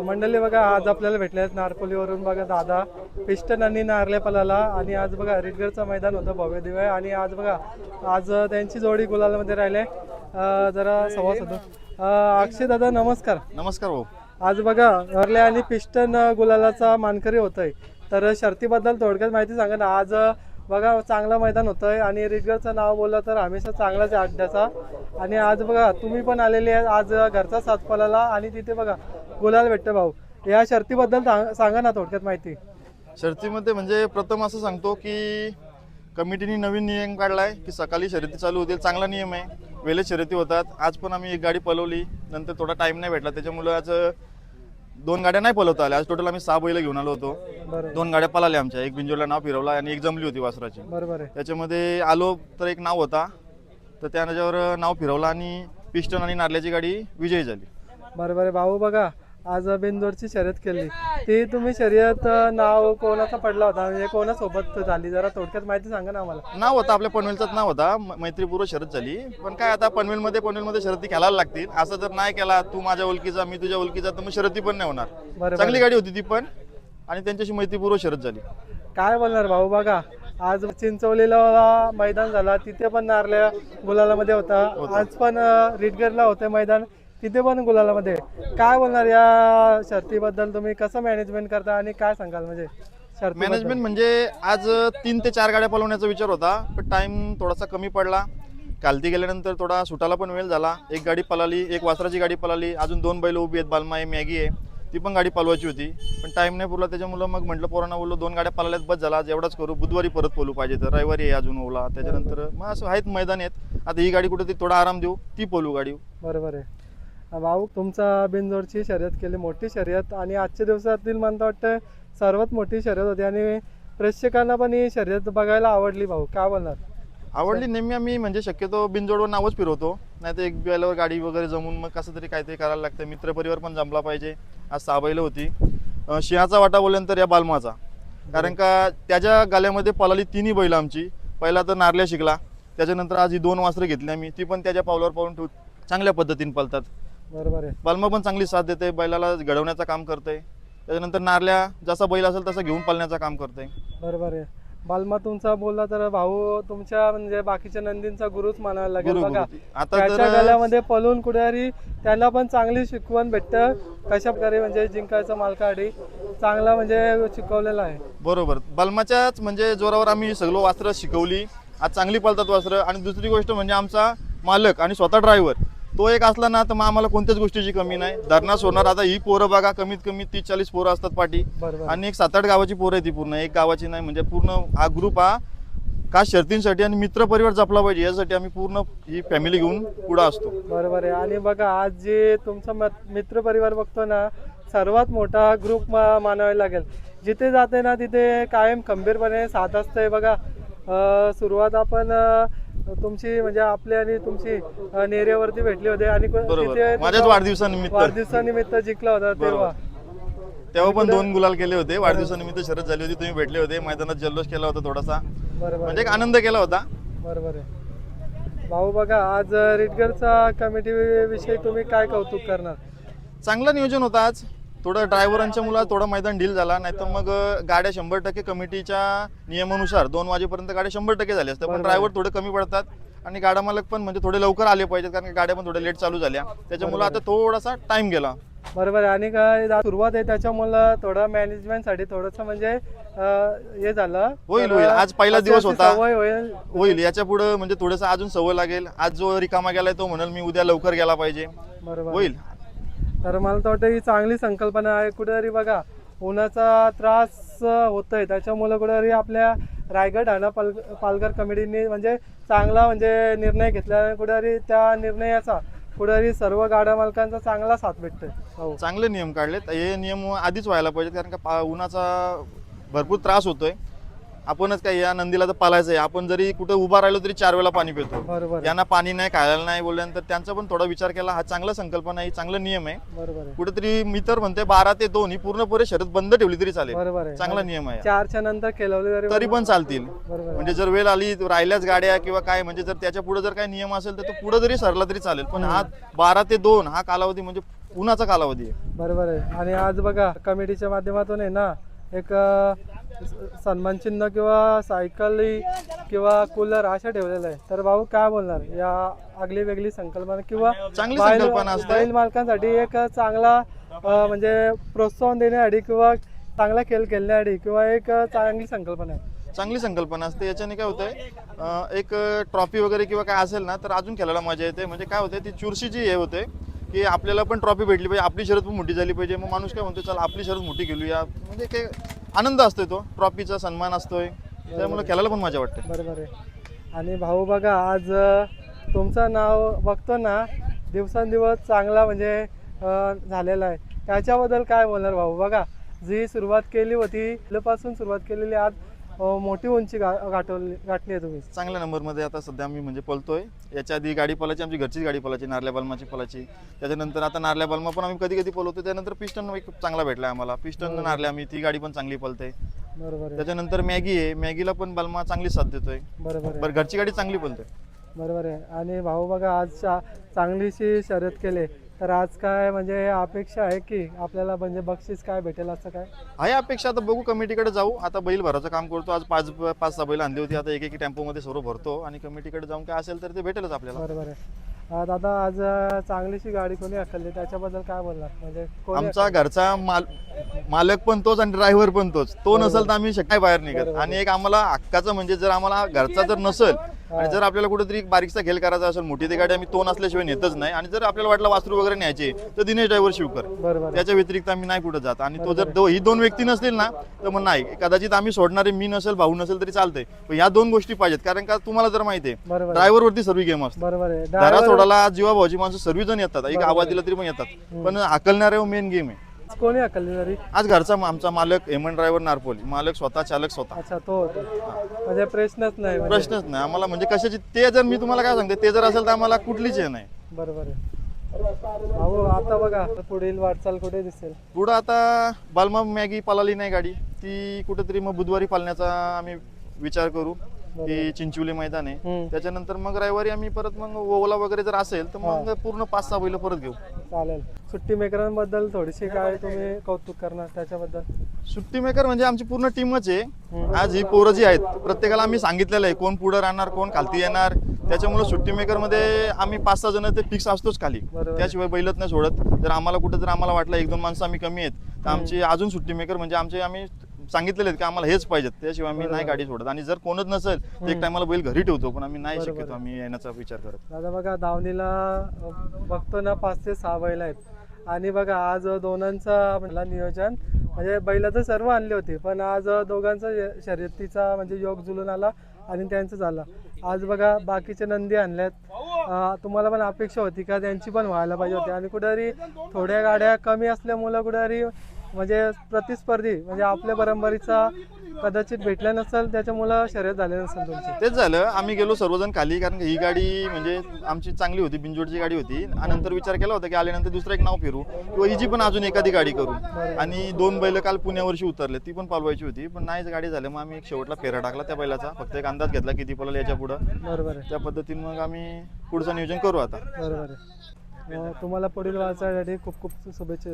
मंडळी बघा आज आपल्याला भेटले आहेत नारपोलीवरून बघा दादा पिस्टन आणि नारलेपलाला आणि आज बघा रिडगरचं मैदान होतं भव्य दिव्य आणि आज बघा आज त्यांची जोडी गुलालमध्ये राहिले जरा संवाद होतो अक्षय दादा नमस्कार. नमस्कार भाऊ. आज बघा हरले आणि पिस्टन गुलालाचा मानकरी होतोय तर शर्तीबद्दल थोडक्यात माहिती सांगा ना. आज बघा चांगलं मैदान होतंय आणि रिडगरचं नाव बोललं तर हमेशा चांगलाच आहे अड्ड्याचा आणि आज बघा तुम्ही पण आलेले आहे आज घरचा साथ पलाला आणि तिथे बघा गुलाल भेटतं भाऊ. या शर्तीबद्दल सांगा ना थोडक्यात माहिती. शर्तीमध्ये म्हणजे प्रथम असं सांगतो की कमिटीने नवीन नियम काढलाय की सकाळी शर्यती चालू होतील. चांगला नियम आहे, वेळेत शर्यती होतात. आज पण आम्ही एक गाडी पलवली, नंतर थोडा टाइम नाही भेटला त्याच्यामुळे आज 2 गाड्या नाही पलवता आल्या. आज टोटल आम्ही 6 बैल घेऊन आलो होतो. 2 गाड्या पळाल्या आमच्या, एक बिंजोडला नाव फिरवला आणि एक जमली होती वासराची. बरोबर आहे. त्याच्यामध्ये आलो तर एक नाव होता तर त्याच्यावर नाव फिरवलं आणि पिस्टन आणि नारल्याची गाडी विजयी झाली. बरोबर आहे भाऊ. बघा आज बिंदोडची शर्यत केली ती तुम्ही शर्यत नाव कोणाचा पडला होता म्हणजे कोणासोबत झाली जरा थोडक्यात माहिती सांगा ना आम्हाला. नाव होता आपल्या पनवेलचाच नाव होता, मैत्रीपूर्व शर्यत झाली. पण काय आता पनवेलमध्ये शर्यती खेळायला लागतील. असं जर नाही केला तू माझ्या ओळखीचा मी तुझ्या ओळखीचा तर मग शर्यती पण नाही होणार. चांगली गाडी होती ती पण आणि त्यांच्याशी मैत्रीपूर्व शर्यत झाली. काय बोलणार भाऊ. बघा आज चिंचवलीला मैदान झाला तिथे पण नारल्या गुलालामध्ये होता. आज पण रिडगरला होते मैदान तिथे पण गुलालामध्ये. काय बोलणार या शर्तीबद्दल तुम्ही कसं मॅनेजमेंट करता आणि काय सांगाल म्हणजे शर्ती मॅनेजमेंट म्हणजे आज 3 ते 4 गाड्या पळवण्याचा विचार होता पण टाइम थोडासा कमी पडला. कालती गेल्यानंतर थोडा सुटाला पण वेळ झाला. एक गाडी पळाली, एक वासराची गाडी पळाली, अजून 2 बैल उभी आहेत, बालमा आहे मॅगी आहे ती पण गाडी पळवायची होती पण टाइम नाही पुरला. त्याच्यामुळे मग म्हटलं पोरांना बोललो 2 गाड्या पळाल्यात बस झाला, आज एवढाच करू. बुधवारी परत पळू पाहिजे तर रविवारी आहे अजून ओला. त्याच्यानंतर मग असं आहेत मैदान आहेत. आता ही गाडी कुठे थोडा आराम देऊ ती पळू गाडी. बरोबर आहे भाऊ. तुमचा बिनजोडची शर्यत केली मोठी शर्यत आणि आजच्या दिवसातील मला वाटतं सर्वात मोठी शर्यत होती आणि प्रेक्षकांना पण ही शर्यत बघायला आवडली भाऊ. काय बोलणार. आवडली. नेहमी आम्ही म्हणजे शक्यतो बिनजोडवर नावच फिरवतो, नाही तर एक बैलावर गाडी वगैरे जमून मग कसं तरी काहीतरी करायला लागतं. मित्रपरिवार पण जमला पाहिजे. आज 6 बैल होती. सिंहाचा वाटा बोलल्यानंतर या बालमाचा, कारण का त्याच्या गाल्यामध्ये पळाली 3ही बैल आमची. पहिला तर नारल्या शिकला, त्याच्यानंतर आज ही 2 वासरं घेतली आम्ही, ती पण त्याच्या पावलावर पाहून चांगल्या पद्धतीने पळतात. बरोबर आहे. बालमा पण चांगली साथ देते, बैलाला घडवण्याचं काम करते. त्याच्यानंतर नारल्या जसा बैल असेल तसं घेऊन पळण्याचं काम करते. बरोबर आहे. बालमा तुमचा बोलला तर भाऊ तुमच्या म्हणजे बाकीच्या नंदींचा गुरुच म्हणायला लागेल. बघा आता त्याच्या गळ्यामध्ये पळून कुठेतरी त्यांना पण चांगली शिकवण भेटतं कशा प्रकारे म्हणजे जिंकायचं मालकाडी चांगला म्हणजे शिकवलेला आहे. बरोबर. बालमाच्याच म्हणजे जोरावर आम्ही सगळं वासरं शिकवली. आज चांगली पळतात वासरं. आणि दुसरी गोष्ट म्हणजे आमचा मालक आणि स्वतः ड्रायव्हर तो एक असला ना तर मग आम्हाला कोणत्याच गोष्टीची कमी नाही. धरणास होणार. आता ही पोरं बघा कमीत कमी 30-40 पोरं असतात पाठी आणि एक 7-8 गावाची पोरं आहे ती पूर्ण, एक गावाची नाही. म्हणजे पूर्ण हा ग्रुप हा का शर्तींसाठी आणि मित्रपरिवार जपला पाहिजे यासाठी आम्ही पूर्ण ही फॅमिली घेऊन पुढे असतो. बरोबर आहे. आणि बघा आज जे तुमचा मित्रपरिवार बघतो ना सर्वात मोठा ग्रुप मानावा लागेल. जिथे जाते ना तिथे कायम खंबीरपणे साथ असते. बघा सुरुवात आपण तुमची म्हणजे आपली आणि तुमची नेऱ्यावरती भेटली होते आणि माझ्याच वाढदिवसानिमित्त जिंकला होता तेव्हा पण 2 गुलाल केले होते. वाढदिवसानिमित्त शर्यत झाली होती, तुम्ही भेटले होते, मैदानात जल्लोष केला होता थोडासा. म्हणजे एक आनंद केला होता. बरोबर आहे भाऊ. बघा आज रिडगरचा कमिटी विषयी तुम्ही काय कौतुक करणार. चांगलं नियोजन होतं आज. थोडं ड्रायव्हरांच्या मुला थोडा मैदान डील झाला, नाही तर मग गाड्या 100% कमिटीच्या नियमानुसार 2 वाजेपर्यंत गाड्या 100% झाल्या असतात. पण ड्रायव्हर थोडे कमी पडतात आणि गाडा मालक पण म्हणजे थोडे लवकर आले पाहिजेत कारण गाड्या पण थोड्या लेट चालू झाल्या त्याच्यामुळे आता थोडासा टाइम गेला. बरोबर आहे. आणि काय सुरुवात आहे त्याच्यामुळे थोडं मॅनेजमेंटसाठी थोडंसं म्हणजे हे झालं. होईल आज पहिला दिवस होता, होईल याच्या पुढे म्हणजे थोडंसं अजून सवय लागेल. आज जो रिकामा गेलाय तो म्हणाल मी उद्या लवकर गेला पाहिजे. बरोबर होईल. तर मला तर वाटतं ही चांगली संकल्पना आहे. कुठेतरी बघा उन्हाचा त्रास होतोय त्याच्यामुळे कुठेतरी आपल्या रायगड ठाणा पालघर कमिटीने म्हणजे चांगला म्हणजे निर्णय घेतला. कुठेतरी त्या निर्णयाचा कुठेतरी सर्व गाड्या मालकांचा चांगला साथ भेटतोय. चांगले नियम काढलेत. हे नियम आधीच व्हायला पाहिजेत कारण का उन्हाचा भरपूर त्रास होतोय. आपणच काय या नंदीला तर पालायचं आहे. आपण जरी कुठे उभा राहिलो तरी 4 वेळा पाणी पितो. यांना पाणी नाही खायला नाही बोलल्यानंतर त्यांचा पण थोडा विचार केला. हा चांगला संकल्पना आहे, चांगला नियम आहे. कुठेतरी मी तर म्हणते 12 ते 2 ही पूर्णपणे शर्यत बंद ठेवली तरी चालेल. चांगला नियम आहे. 4च्या नंतर केलवले तरी पण चालतील. म्हणजे जर वेळ आली राहिल्याच गाड्या किंवा काय म्हणजे जर त्याच्या पुढे जर काही नियम असेल तर तो पुढे जरी सरला तरी चालेल. पण हा 12 ते 2 हा कालावधी म्हणजे उन्हाचा कालावधी आहे. बरोबर आहे. आणि आज बघा कमिटीच्या माध्यमातून आहे ना एक सन्मान चिन्ह किंवा सायकली किंवा कूलर अशा ठेवलेलं आहे. तर भाऊ काय बोलणार या आगली वेगळी संकल्पना किंवा चांगली संकल्पना असते. बैल मालकांसाठी एक चांगला म्हणजे प्रोत्साहन देण्यासाठी किंवा चांगला खेळ खेळण्यासाठी किंवा एक चांगली संकल्पना आहे. चांगली संकल्पना असते. याच्याने काय होतंय एक ट्रॉफी वगैरे किंवा काय असेल ना तर अजून खेळायला मजा येते. म्हणजे काय होते ती चुरशीची हे होते की आपल्याला पण ट्रॉफी भेटली पाहिजे, आपली शर्यत पण मोठी झाली पाहिजे. मग माणूस काय म्हणतो चल आपली शर्यत मोठी केलूया, म्हणजे काय आनंद असतोय, तो ट्रॉफीचा सन्मान असतोय, त्यामुळे खेळायला पण मजा वाटते. बरोबर आहे. आणि भाऊ बघा आज तुमचं नाव बघतो ना दिवसेंदिवस चांगला म्हणजे झालेला आहे. त्याच्याबद्दल काय बोलणार भाऊ? बघा जी सुरुवात केली होती पासून सुरुवात केलेली आज मोठी उंची गाठली आहे तुम्ही. चांगल्या नंबरमध्ये आता सध्या आम्ही म्हणजे पळतोय. याच्या आधी गाडी पळायची, आमची घरचीच गाडी पळायची, नारल्या बालमाची पळायची. त्याच्यानंतर आता नारल्या बालमा पण आम्ही कधी कधी पळवतो. त्यानंतर पिस्टन एक चांगला भेटला आम्हाला, पिस्टन नारल्या आम्ही, ती गाडी पण चांगली पळते. बरोबर आहे. त्याच्यानंतर मॅगी आहे, मॅगीला पण बालमा चांगली साथ देतोय. बरोबर आहे. बरं घरची गाडी चांगली पळते. बरोबर आहे. आणि भाऊ बघा आज चांगलीशी शर्यत केली, तर आज काय म्हणजे अपेक्षा आहे की आपल्याला म्हणजे बक्षीस काय भेटेल असं काय आहे अपेक्षा? आता बघू, कमिटीकडे जाऊ. आता बैल भराचं काम करतो. आज पाच सहा बैल आणली होती, आता एक टेम्पोमध्ये सर्व भरतो आणि कमिटीकडे जाऊन काय असेल तर ते भेटेलच आपल्याला. बरोबर आहे. दादा आज चांगलीशी गाडी कोणी हाकलली त्याच्याबद्दल काय बोलणार? म्हणजे कोणी आमचा घरचा मालक पण तोच आणि ड्रायव्हर पण तोच. तो नसेल तर आम्ही काय बाहेर निघत. आणि एक आम्हाला हक्काचं म्हणजे जर आम्हाला घरचा जर नसेल आणि जर आपल्याला कुठेतरी एक बारीकचा खेळ करायचा असेल, मोठी ती गाडी आम्ही तो नसल्याशिवाय नेतच नाही. आणि जर आपल्याला वाटलं वासरू वगैरे न्यायचे तर दिनेश ड्रायव्हर शिवकर, बरोबर त्याच्या व्यतिरिक्त आम्ही नाही कुठं जात. आणि तो जर ही दोन व्यक्ती नसतील ना तर मग नाही, कदाचित आम्ही सोडणारे मी नसेल, भाऊ नसेल तरी चालतंय, पण ह्या दोन गोष्टी पाहिजेत. कारण का तुम्हाला जर माहिती आहे बरोबर ड्रायव्हर वरती सर्व गेम असतो. बरोबर आहे. दारा सोडायला जीवा भाऊची माणसं सर्वजण येतात, एक आवाज दिला तरी पण येतात, पण हाकलणारे मेन गेम आहे. कोणी हाकलली तरी आज घरचा आमचा मालक हेमंत ड्रायव्हर नारपोली, मालक स्वतः, चालक स्वतः. अच्छा तो होता म्हणजे प्रश्नच नाही म्हणजे. प्रश्नच नाही आम्हाला, म्हणजे कशाची ते जर मी तुम्हाला काय सांगते, ते जर असेल तर आम्हाला कुठलीच हे नाही. बरोबर आहे. भाऊ आता बघा पुढील वाटचाल कुठे दिसेल? पुढं आता बालमा मॅगी पालाली नाही गाडी, ती कुठेतरी मग बुधवारी पालण्याचा आम्ही विचार करू. की चिंचोली मैदान आहे, त्याच्यानंतर मग रविवारी आम्ही परत मग ओला वगैरे जर असेल तर मग पूर्ण 5-6 बैल परत घेऊ. चालेल. सुट्टी मेकरांबद्दल थोडीशी काय तुम्ही कौतुक करणार त्याच्याबद्दल? सुट्टी मेकर म्हणजे आमची पूर्ण टीमच आहे. आज ही पोरं जी आहेत प्रत्येकाला आम्ही सांगितलेलं आहे कोण पुढे राहणार, कोण खालती येणार. त्याच्यामुळे सुट्टी मेकर मध्ये आम्ही 5-6 जण ते फिक्स असतोच खाली, त्याशिवाय बैलच नाही सोडत. जर आम्हाला कुठे जर आम्हाला वाटलं 1-2 माणसं आम्ही कमी आहेत तर आमची अजून सुट्टी मेकर म्हणजे आमचे आम्ही सांगितलेले आहेत की आम्हाला हेच पाहिजेत, त्याशिवाय आम्ही नाही गाडी सोडत. आणि जर कोणच नसेल तर एक टायमाला बैल घरी ठेवतो, पण आम्ही नाही शक्यतो आम्ही येण्याचा विचार करत. दादा बघा दावणीला बघतो ना 5 ते 6 बैल आहेत. आणि बघा आज दोघांचा म्हणला नियोजन म्हणजे बैल तर सर्व आणले होते, पण आज दोघांचा शर्यतीचा म्हणजे योग जुळून आला आणि त्यांचं झालं. आज बघा बाकीचे नंदी आणल्यात, तुम्हाला पण अपेक्षा होती का त्यांची पण व्हायला पाहिजे होती? आणि कुठेतरी थोड्या गाड्या कमी असल्यामुळं कुठेतरी म्हणजे प्रतिस्पर्धी म्हणजे आपल्या परंपरेचा कदाचित भेटला नसेल, त्याच्यामुळं शर्यत झाले नसेल तुमची. तेच झालं, आम्ही गेलो सर्वजण खाली, कारण ही गाडी म्हणजे आमची चांगली होती, बिंजोडची गाडी होती. आणि नंतर विचार केला होता की आल्यानंतर दुसरं एक नाव फिरू किंवा हिची पण अजून एखादी गाडी करू. आणि 2 बैल काल पुण्यावरची उतरले, ती पण पालवायची होती, पण नाहीच गाडी झाली. मग आम्ही एक शेवटला फेरा टाकला त्या बैलाचा, फक्त एक अंदाज घेतला किती पळेल याच्या पुढं. बरोबर आहे. त्या पद्धतीने मग आम्ही पुढचं नियोजन करू आता. बरोबर आहे. तुम्हाला पुढील वाचायसाठी खूप खूप शुभेच्छा.